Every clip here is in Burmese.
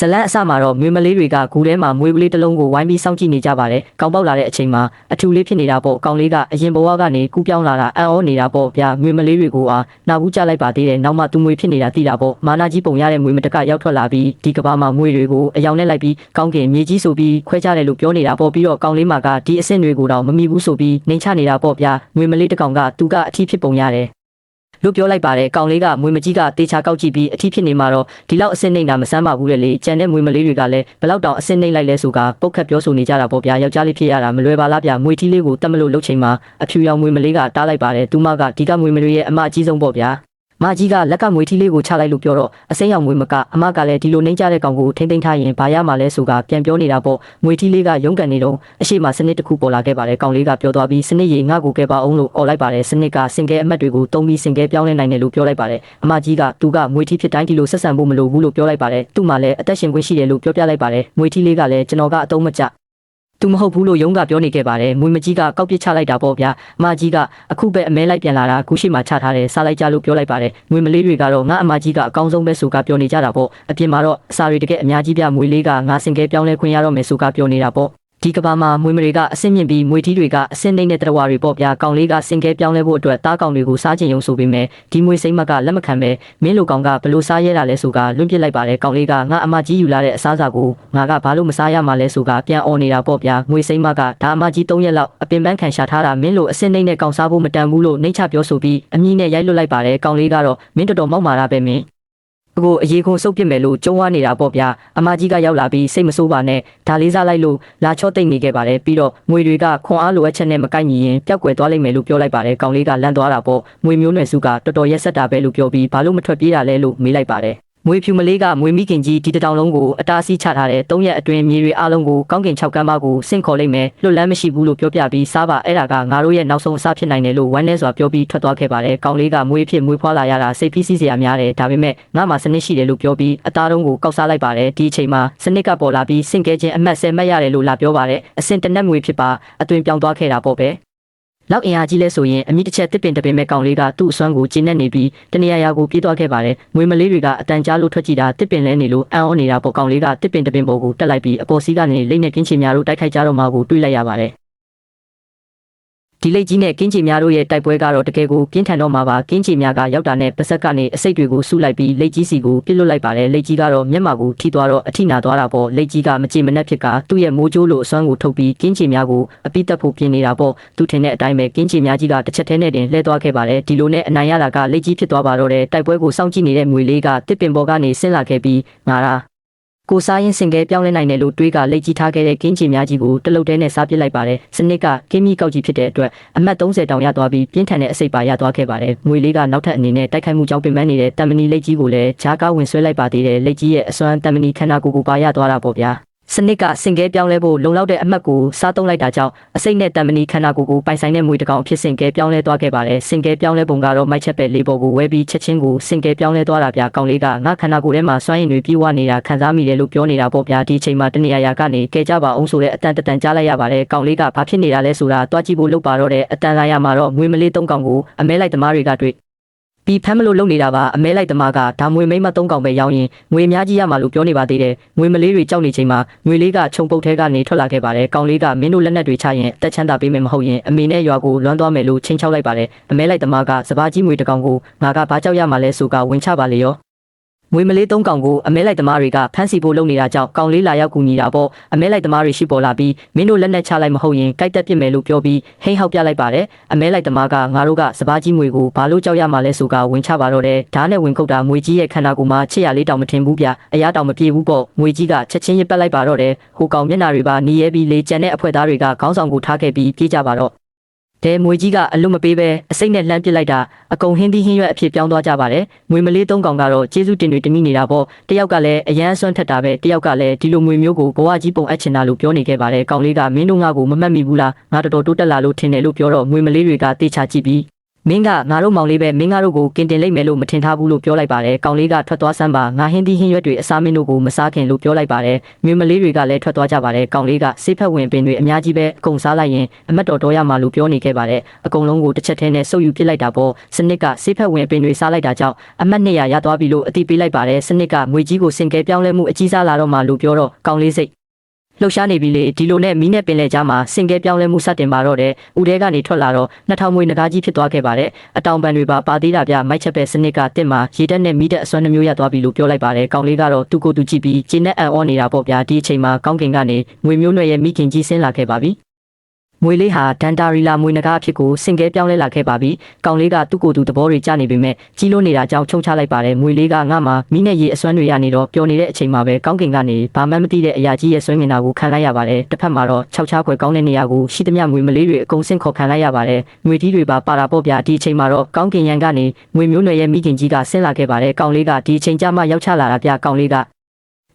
ဇလန်းအစမှာတော့မျိုးမလေးတွေကဂူထဲမှာမွေးကလေးတစ်လုံးကိုဝိုင်းပြီးစောင့်ကြည့်နေကြပါတယ်။ကောင်းပေါက်လာတဲ့အချိန်မှာအထူလေးဖြစ်နေတာပေါ့။ကောင်လေးကအရင်ဘဝကနေကူးပြောင်းလာတာအံ့ဩနေတာပေါ့ဗျာ။မျိုးမလေးတွေကိုနာဘူးကြလိုက်ပါသေးတယ်။နောက်မှသူမွေဖြစ်နေတာသိတာပေါ့။မာနာကြီးပုံရတဲ့မွေမတကရောက်ထွက်လာပြီးဒီကဘာမှာမွေတွေကိုအယောင်နဲ့လိုက်ပြီးကောင်းကင်မြေကြီးဆိုပြီးခွဲကြတယ်လို့ပြောနေတာပေါ့။ပြီးတော့ကောင်လေးမှာကဒီအဆင့်တွေကိုတော့မမိဘူးဆိုပြီးနှိမ်ချနေတာပေါ့ဗျာ။မွေမလေးတစ်ကောင်ကသူကအထီးဖြစ်ပုံရတယ်လို့ပြောလိုက်ပါတယ်ကောင်လေးကမွေမကြီးကတေချာကောက်ကြည့်ပြီးအထီးဖြစ်နေမှာတော့ဒီလောက်အဆင့်နှိမ့်တာမဆန်းပါဘူးလေကြံတဲ့မွေမလေးတွေကလည်းဘလောက်တောင်အဆင့်နှိမ့်လိုက်လဲဆိုတာပုတ်ခတ်ပြောဆိုနေကြတာပေါ့ဗျာယောက်ျားလေးဖြစ်ရတာမလွယ်ပါလားဗျာမွေထီးလေးကိုတတ်မလို့လှုပ်ချိန်မှာအဖြူရောင်မွေမလေးကတားလိုက်ပါတယ်သူမကဒီကမွေမလေးရဲ့အမအကြီးဆုံးပေါ့ဗျာမကြီးကလက်ကမွေထီးလေးကိုချလိုက်လို့ပြောတော့အစိမ်းရောင်မွေမကအမကလည်းဒီလိုနှိမ့်ကြတဲ့ကောင်ကိုထိမ့်သိမ်းထားရင်ဘာရမှာလဲဆိုတာပြန်ပြောနေတာပေါ့မွေထီးလေးကရုန်းကန်နေတော့အရှိမစနစ်တစ်ခုပေါ်လာခဲ့ပါတယ်ကောင်လေးကပြောသွားပြီးစနစ်ရေငါ့ကိုကဲပါအောင်လို့អော်လိုက်ပါတယ်စနစ်ကစင်ကဲအမတ်တွေကိုတုံးပြီးစင်ကဲပြောင်းလဲနိုင်တယ်လို့ပြောလိုက်ပါတယ်အမကြီးကသူကမွေထီးဖြစ်တိုင်းဒီလိုဆက်ဆံဖို့မလိုဘူးလို့ပြောလိုက်ပါတယ်သူ့မှာလည်းအသက်ရှင်ခွင့်ရှိတယ်လို့ပြောပြလိုက်ပါတယ်မွေထီးလေးကလည်းကျွန်တော်ကအတုံးမကျသူမဟုတ်ဘူးလို့ယုံကပြောနေခဲ့ပါတယ်မွေမကြီးကကောက်ပစ်ချလိုက်တာပေါ့ဗျာအမကြီးကအခုပဲအမဲလိုက်ပြန်လာတာခုရှိမှချထားတယ်စားလိုက်ကြလို့ပြောလိုက်ပါတယ်မွေမလေးတွေကတော့ငါအမကြီးကအကောင်းဆုံးပဲဆိုကပြောနေကြတာပေါ့အပြင်မှာတော့အစာတွေတကယ်အများကြီးပြမွေလေးကငါစင်ကဲပြောင်းလဲခွင့်ရတော့မယ်ဆိုကပြောနေတာပေါ့ဒီကဘာမှာမွေမတွေကအဆင့်မြင့်ပြီးမွေထီးတွေကအဆင့်နှိမ့်တဲ့တရဝါတွေပေါ့ဗျာကောင်လေးကစင်ကဲပြောင်းလဲဖို့အတွက်တားကောင်တွေကိုစားချင်ရုံဆိုပေမဲ့ဒီမွေစိမ့်မကလက်မခံပဲမင်းလိုကောင်ကဘလို့စားရဲတာလဲဆိုကလွန့်ပစ်လိုက်ပါတယ်ကောင်လေးကငါအမကြီးယူလာတဲ့အစားအစာကိုငါကဘာလို့မစားရမှာလဲဆိုကပြန်អော်နေတာပေါ့ဗျာမွေစိမ့်မကဒါအမကြီး3ရက်လောက်အပင်ပန်းခံရှာထားတာမင်းလိုအဆင့်နှိမ့်တဲ့ကောင်စားဖို့မတန်ဘူးလို့နှိမ့်ချပြောဆိုပြီးအမကြီးနဲ့ရိုက်လွတ်လိုက်ပါတယ်ကောင်လေးကတော့မင်းတော်တော်မောက်မာတာပဲမင်းကိုအရေးခုံစုပ်ပစ်မယ်လို့ကြုံဝါနေတာပေါ့ဗျာအမကြီးကရောက်လာပြီးစိတ်မဆိုးပါနဲ့ဒါလေးစားလိုက်လို့လာချော့တိတ်နေခဲ့ပါတယ်ပြီးတော့ငွေတွေကခွန်အားလိုအပ်ချက်နဲ့မကိုက်ညီရင်ပျောက်ကွယ်သွားလိမ့်မယ်လို့ပြောလိုက်ပါတယ်ကောင်လေးကလန့်သွားတာပေါ့ငွေမျိုးနွယ်စုကတော်တော်ရက်ဆက်တာပဲလို့ပြောပြီးဘာလို့မထွက်ပြေးတာလဲလို့မေးလိုက်ပါတယ်မွေဖြူမလေးကမွေမိခင်ကြီးဒီတောင်လုံးကိုအတားဆီးချထားတဲ့3ရက်အတွင်းမြေတွေအလုံးကိုကောင်းကင်6ကမ်းပါးကိုဆင့်ခေါ်လိုက်မယ်လွတ်လန်းမရှိဘူးလို့ပြောပြပြီးစားပါအဲ့ဒါကငါတို့ရဲ့နောက်ဆုံးအစားဖြစ်နိုင်တယ်လို့ဝမ်းနဲ့စွာပြောပြီးထွက်သွားခဲ့ပါတယ်ကောင်းလေးကမွေဖြစ်မွေဖွာလာရတာစိတ်ဖိစီးစရာများတယ်ဒါပေမဲ့ငါမှစနစ်ရှိတယ်လို့ပြောပြီးအသားတုံးကိုကောက်စားလိုက်ပါတယ်ဒီအချိန်မှာစနစ်ကပေါ်လာပြီးဆင့်ကဲခြင်းအမှတ်10မှတ်ရတယ်လို့လာပြောပါတယ်အစင်တနက်မွေဖြစ်ပါအသွင်ပြောင်းသွားခဲ့တာပေါ့ပဲလောက်အင်အားကြီးလဲဆိုရင်အမိတစ်ချက်တစ်ပင်တပင်မဲ့ကောင်လေးကသူ့အစွမ်းကိုကျင်းနေပြီးတနေရာကိုပြေးသွားခဲ့ပါတယ်။ငွေမလေးတွေကအတန်ကြားလို့ထွက်ကြည့်တာတစ်ပင်လဲနေလို့အံ့ဩနေတာပေါ့ကောင်လေးကတစ်ပင်တပင်ပေါ်ကိုတက်လိုက်ပြီးအပေါ်စီးကနေလိမ့်နဲ့ကင်းချင်များတို့တိုက်ခိုက်ကြတော့မှကိုတွေးလိုက်ရပါတယ်။ဒီလိတ်ကြီးနဲ့ကင်းချင်များတို့ရဲ့တိုက်ပွဲကတော့တကယ်ကိုပြင်းထန်တော့မှာပါကင်းချင်များကရောက်တာနဲ့ပါဆက်ကနေအစိတ်တွေကိုစုလိုက်ပြီးလိတ်ကြီးစီကိုပြစ်လွတ်လိုက်ပါတယ်လိတ်ကြီးကတော့မျက်မှောက်ကိုထိသွားတော့အထိနာသွားတာပေါ့လိတ်ကြီးကမကြည်မနှက်ဖြစ်ကသူ့ရဲ့မိုးကြိုးလိုအစွမ်းကိုထုတ်ပြီးကင်းချင်များကိုအပိတက်ဖို့ပြင်နေတာပေါ့သူထင်တဲ့အတိုင်းပဲကင်းချင်များကြီးကတစ်ချက်တည်းနဲ့တင်လှဲသွားခဲ့ပါတယ်ဒီလိုနဲ့အနိုင်ရတာကလိတ်ကြီးဖြစ်သွားပါတော့တယ်တိုက်ပွဲကိုစောင့်ကြည့်နေတဲ့ငွေလေးကတစ်ပင်ပေါ်ကနေဆင်းလာခဲ့ပြီးငါကိုစားရင်စင်ကဲပြောင်းလဲနိုင်တယ်လို့တွေးကလိတ်ကြီးထားခဲ့တဲ့ကင်းချင်များကြီးကိုတလုတ်တဲနဲ့စားပစ်လိုက်ပါတယ်စနစ်ကကင်းမီကောက်ကြီးဖြစ်တဲ့အတွက်အမှတ်30တောင်ရသွားပြီးပြင်းထန်တဲ့အစိပ်ပါရသွားခဲ့ပါတယ်ငွေလေးကနောက်ထပ်အနေနဲ့တိုက်ခိုက်မှုကြောင့်ပင်ပန်းနေတဲ့တမ်မနီလိတ်ကြီးကိုလည်းဂျားကားဝင်ဆွဲလိုက်ပါသေးတယ်လိတ်ကြီးရဲ့အစွမ်းတမ်မနီခန္ဓာကိုယ်ကိုပါရသွားတာပေါ့ဗျာစနစ်ကစင်ကဲပြောင်းလဲဖို့လုံလောက်တဲ့အမှတ်ကိုစားသုံးလိုက်တာကြောင့်အစိတ်နဲ့တမ်မနီခန္ဓာကိုယ်ကိုပိုင်ဆိုင်တဲ့မွေတကောင်အဖြစ်စင်ကဲပြောင်းလဲသွားခဲ့ပါတယ်စင်ကဲပြောင်းလဲပုံကတော့မိုက်ချက်ပဲလေးပေါ်ကိုဝဲပြီးချက်ချင်းကိုစင်ကဲပြောင်းလဲသွားတာဗျာကောင်လေးကငါခန္ဓာကိုယ်ထဲမှာစွမ်းရည်တွေပြေဝနေတာခံစားမိတယ်လို့ပြောနေတာပေါ့ဗျာဒီအချိန်မှာတနေရာကနေကဲကြပါအောင်ဆိုတဲ့အတန်တန်ကြားလိုက်ရပါတယ်ကောင်လေးကဘာဖြစ်နေတာလဲဆိုတာတွားကြည့်ဖို့လုပ်ပါတော့တဲ့အတန်လာရမှာတော့ငွေမလေး3ကောင်ကိုအမဲလိုက်သမားတွေကတွေ့ပြီးဖမ်းမလို့လုပ်နေတာပါအမဲလိုက်သမားကဒါမွေမိမ3ကောင်ပဲရောင်းရင်ငွေအများကြီးရမှာလို့ပြောနေပါသေးတယ်ငွေမလေးတွေကြောက်နေချိန်မှာငွေလေးကခြုံပုတ်ထဲကနေထွက်လာခဲ့ပါတယ်ကောင်လေးကမင်းတို့လက်နက်တွေချရင်တက်ချမ်းသာပေးမယ်မဟုတ်ရင်အမေနဲ့ရွာကိုလွမ်းသွားမယ်လို့ချင်းချောက်လိုက်ပါတယ်အမဲလိုက်သမားကစပါးကြီးငွေတကောင်ကိုငါကဘာကြောက်ရမှာလဲဆိုကဝင်ချပါလေရောငွေမလေး3ကောင်ကိုအမဲလိုက်သမားတွေကဖမ်းဆီးဖို့လုပ်နေတာကြောင့်ကောင်လေးလာရောက်ကူညီတာပေါ့အမဲလိုက်သမားတွေရှိပေါ်လာပြီးမင်းတို့လက်နက်ချလိုက်မဟုတ်ရင်ကြိုက်တက်ပစ်မယ်လို့ပြောပြီးဟိန်းဟောက်ပြလိုက်ပါတယ်အမဲလိုက်သမားကငါတို့ကစပါးကြီးငွေကိုဘာလို့ကြောက်ရမှာလဲဆိုကဝင်ချပါတော့တယ်ဓာတ်နဲ့ဝင်ခုတ်တာငွေကြီးရဲ့ခန္ဓာကိုယ်မှာချစ်ရလေးတောင်မထင်ဘူးဗျအရာတောင်မပြေဘူးပေါ့ငွေကြီးကချက်ချင်းရပက်လိုက်ပါတော့တယ်ဟိုကောင်မျက်နှာတွေပါနီးရဲပြီးလေကျန်တဲ့အဖွဲသားတွေကခေါင်းဆောင်ကိုထားခဲ့ပြီးပြေးကြပါတော့တဲ့မွေကြီးကအလွတ်မပေးပဲအစိတ်နဲ့လှမ်းပစ်လိုက်တာအကုန်ဟင်းသီးဟင်းရွက်အဖြစ်ပြောင်းသွားကြပါတယ်ငွေမလေး3ကောင်ကတော့ကျေးဇူးတင်တွေတမိနေတာပေါ့တယောက်ကလည်းအရန်အစွမ်းထက်တာပဲတယောက်ကလည်းဒီလိုငွေမျိုးကိုဘဝကြီးပုံအပ်ချင်တာလို့ပြောနေခဲ့ပါတယ်ကောင်လေးကမင်းတို့ငါ့ကိုမမှတ်မိဘူးလားငါတော်တော်တိုးတက်လာလို့ထင်တယ်လို့ပြောတော့ငွေမလေးတွေကတေချာကြည့်ပြီး မင်းကငါတို့မောင်လေးပဲမင်းတို့ကိုကင်တင်လိုက်မယ်လို့မထင်ထားဘူးလို့ပြောလိုက်ပါတယ်။ကောင်လေးကထွက်သွားစမ်းပါငါဟင်းသီးဟင်းရွက်တွေအစားမင်းတို့ကိုမစားခင်လို့ပြောလိုက်ပါတယ်။မြို့မလေးတွေကလည်းထွက်သွားကြပါတယ်။ကောင်လေးကစိတ်ဖက်ဝင်ပင်တွေအများကြီးပဲအကုန်စားလိုက်ရင်အမတ်တော်ရမှာလို့ပြောနေခဲ့ပါတယ်။အကုန်လုံးကိုတစ်ချက်တည်းနဲ့စုပ်ယူပစ်လိုက်တာပေါ့။စနစ်ကစိတ်ဖက်ဝင်ပင်တွေစားလိုက်တာကြောင့်အမတ်200ရသွားပြီလို့အတိပေးလိုက်ပါတယ်။စနစ်ကငွေကြီးကိုစင်ကဲပြောင်းလဲမှုအကြီးစားလာတော့မှလို့ပြောတော့ကောင်လေးစိတ်လှုပ်ရှားနေပြီလေဒီလိုနဲ့မီးနဲ့ပင်လေကြားမှာစင်ကဲပြောင်းလဲမှုစတင်ပါတော့တယ်။ဦးတဲကနေထွက်လာတော့2000မွေနဂါးကြီးဖြစ်သွားခဲ့ပါတယ်။အတောင်ပံတွေပါသေးတာပြမိုက်ချက်ပဲစနစ်ကတစ်မှာရေတက်နဲ့မီးတက်အစွမ်းနှမျိုးရသွားပြီလို့ပြောလိုက်ပါတယ်။ကောင်လေးကတော့သူ့ကိုယ်သူကြည့်ပြီးကျင်းနဲ့အံ့ဩနေတာပေါ့ဗျာဒီအချိန်မှာကောင်းကင်ကနေငွေမျိုးနွယ်ရဲ့မိခင်ကြီးဆင်းလာခဲ့ပါပြီ။မွေလေးဟာဒန်တာရီလာမွေနဂါအဖြစ်ကိုစင်ကဲပြောင်းလဲလာခဲ့ပါပြီ။ကောင်လေးကသူ့ကိုယ်သူသဘောတွေကျနေပေမဲ့ကြီးလို့နေတာကြောင့်ချုံချလိုက်ပါတယ်။မွေလေးကငါ့မှာမိနဲ့ရေအစွမ်းတွေရနေတော့ပျော်နေတဲ့အချိန်မှာပဲကောင်းကင်ကနေဘာမှမသိတဲ့အရာကြီးရဲ့ဆွဲငင်တာကိုခံလိုက်ရပါတယ်။တစ်ဖက်မှာတော့၆ချားခွဲကောင်းတဲ့နေရာကိုရှိသမျှမွေမလေးတွေအကုန်ဆင့်ခေါ်ခံလိုက်ရပါတယ်။ငွေကြီးတွေပါတာပေါ့ဗျာဒီအချိန်မှာတော့ကောင်းကင်ရန်ကနေငွေမျိုးနွယ်ရဲ့မိခင်ကြီးကဆင်းလာခဲ့ပါတယ်။ကောင်လေးကဒီအချိန်ကျမှရောက်ချလာတာဗျ။ကောင်လေးက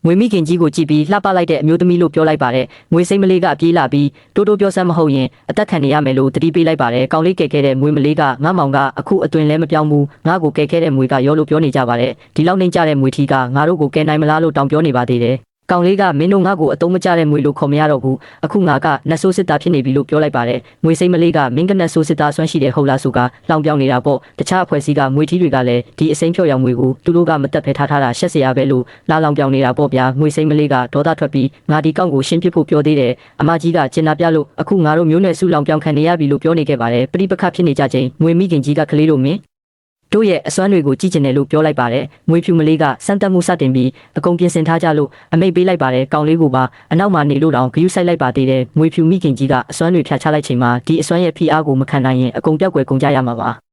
ငွေမိခင်ကြီးကိုကြည့်ပြီးလှပလိုက်တဲ့အမျိုးသမီးလို့ပြောလိုက်ပါတယ်။ငွေစိမ့်မလေးကပြေးလာပြီးတိုးတိုးပြောစမ်းမဟုတ်ရင်အသက်ခံနေရမယ်လို့တတိပေးလိုက်ပါတယ်။ကောင်လေးကဲခဲ့တဲ့ငွေမလေးကငါမောင်ကအခုအတွင်လဲမပြောင်းဘူးငါ့ကိုကဲခဲ့တဲ့ငွေကရောလို့ပြောနေကြပါတယ်။ဒီလောက်နှိမ့်ကြတဲ့ငွေထီးကငါတို့ကိုကဲနိုင်မလားလို့တောင်းပြောနေပါသေးတယ်။ကောင်လေးကမင်းတို့ငါ့ကိုအတုံးမကျတဲ့ငွေလို့ခေါ်မရတော့ဘူးအခုငါကနတ်ဆိုးစစ်သားဖြစ်နေပြီလို့ပြောလိုက်ပါတယ်ငွေစိမ့်မလေးကမင်းကနတ်ဆိုးစစ်သားဆွမ်းရှိတယ်ဟုတ်လားဆိုကလောင်ပြောင်းနေတာပေါ့တခြားအဖွဲ့အစည်းကငွေထီးတွေကလည်းဒီအစိမ်းဖြော်ရောင်ငွေကိုသူတို့ကမတက်ဖဲထားတာရှက်စရာပဲလို့လာလောင်ပြောင်းနေတာပေါ့ဗျာငွေစိမ့်မလေးကဒေါသထွက်ပြီးငါဒီကောက်ကိုရှင်းပြဖို့ပြောသေးတယ်အမကြီးကကျင်နာပြလို့အခုငါတို့မျိုးနွယ်စုလောင်ပြောင်းခံနေရပြီလို့ပြောနေခဲ့ပါတယ်ပြိပခဖြစ်နေကြချိန်ငွေမိခင်ကြီးကကလေးတို့မင်းတို့ရဲ့အစွမ်းတွေကိုကြည့်ကျင်တယ်လို့ပြောလိုက်ပါတယ်။ငွေဖြူမလေးကစမ်းသပ်မှုစတင်ပြီးအကုန်ပြင်ဆင်ထားကြလို့အမိတ်ပေးလိုက်ပါတယ်။ကောင်လေးကိုပါအနောက်မှာနေလို့တောင်ဂရုစိုက်လိုက်ပါသေးတယ်။ငွေဖြူမိခင်ကြီးကအစွမ်းတွေဖြတ်ချလိုက်ချိန်မှာဒီအစွမ်းရဲ့ဖိအားကိုမခံနိုင်ရင်အကုန်ပြောက်ကွယ်ကုန်ကြရမှာပါ။